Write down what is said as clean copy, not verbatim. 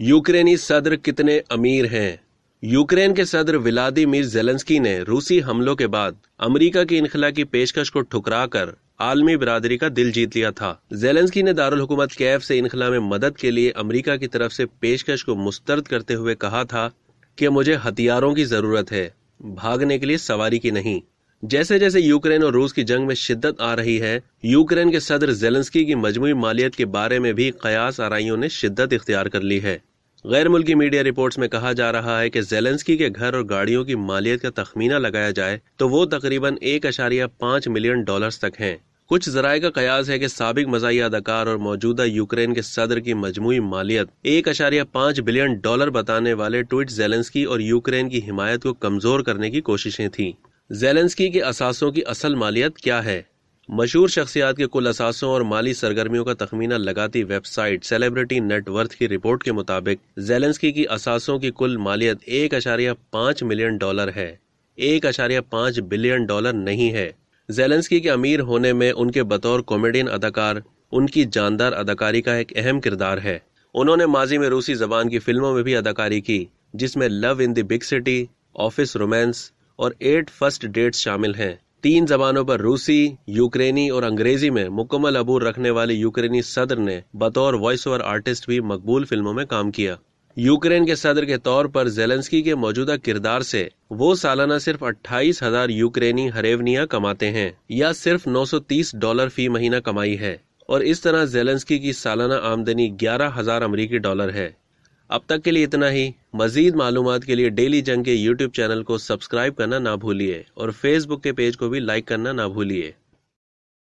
यूक्रेनी सदर कितने अमीर हैं? यूक्रेन के सदर व्लादिमीर ज़ेलेंस्की ने रूसी हमलों के बाद अमेरिका की इनखला की पेशकश को ठुकराकर आलमी बिरादरी का दिल जीत लिया था। ज़ेलेंस्की ने दारुल हुकूमत कैफ से इनखला में मदद के लिए अमेरिका की तरफ से पेशकश को मुस्तरद करते हुए कहा था कि मुझे हथियारों की जरूरत है, भागने के लिए सवारी की नहीं। जैसे जैसे यूक्रेन और रूस की जंग में शिद्दत आ रही है, यूक्रेन के सदर ज़ेलेंस्की की मजमूई मालियत के बारे में भी कयास आराइयों ने शिद्दत इख्तियार कर ली है। गैर मुल्की मीडिया रिपोर्ट्स में कहा जा रहा है कि ज़ेलेंस्की के घर और गाड़ियों की मालियत का तखमीना लगाया जाए तो वो तकरीबन 1.5 मिलियन डॉलर्स तक हैं। कुछ ज़राए का कयास है कि साबिक मज़ाही अदाकार और मौजूदा यूक्रेन के सदर की मजमूई मालियत 1.5 बिलियन डॉलर बताने वाले ट्वीट ज़ेलेंस्की और यूक्रेन की हिमायत को कमजोर करने की कोशिशें थीं। ज़ेलेंस्की के असासों की असल मालियत क्या है? मशहूर शख्सियात के कुल असासों और माली सरगर्मियों का तखमीना लगाती वेबसाइट सेलिब्रिटी नेटवर्थ की रिपोर्ट के मुताबिक ज़ेलेंस्की की असासों की कुल मालियत 1.5 मिलियन डॉलर है, 1.5 बिलियन डॉलर नहीं है। ज़ेलेंस्की के अमीर होने में उनके बतौर कॉमेडियन अदाकार उनकी जानदार अदाकारी का एक अहम किरदार है। उन्होंने माजी में रूसी जबान की फिल्मों में भी अदाकारी की, जिसमें love in the big city, office romance और 8 फर्स्ट डेट्स शामिल हैं। 3 जबानों पर रूसी, यूक्रेनी और अंग्रेजी में मुकम्मल अबूर रखने वाले यूक्रेनी सदर ने बतौर वॉइस ओवर आर्टिस्ट भी मकबूल फिल्मों में काम किया। यूक्रेन के सदर के तौर पर ज़ेलेंस्की के मौजूदा किरदार से वो सालाना सिर्फ 28,000 यूक्रेनी हरेवनिया कमाते हैं, या सिर्फ $930 फी महीना कमाई है, और इस तरह ज़ेलेंस्की की सालाना आमदनी 11,000 अमरीकी डॉलर है। अब तक के लिए इतना ही। मजीद मालूमात के लिए डेली जंग के यूट्यूब चैनल को सब्सक्राइब करना ना भूलिए और फेसबुक के पेज को भी लाइक करना ना भूलिए।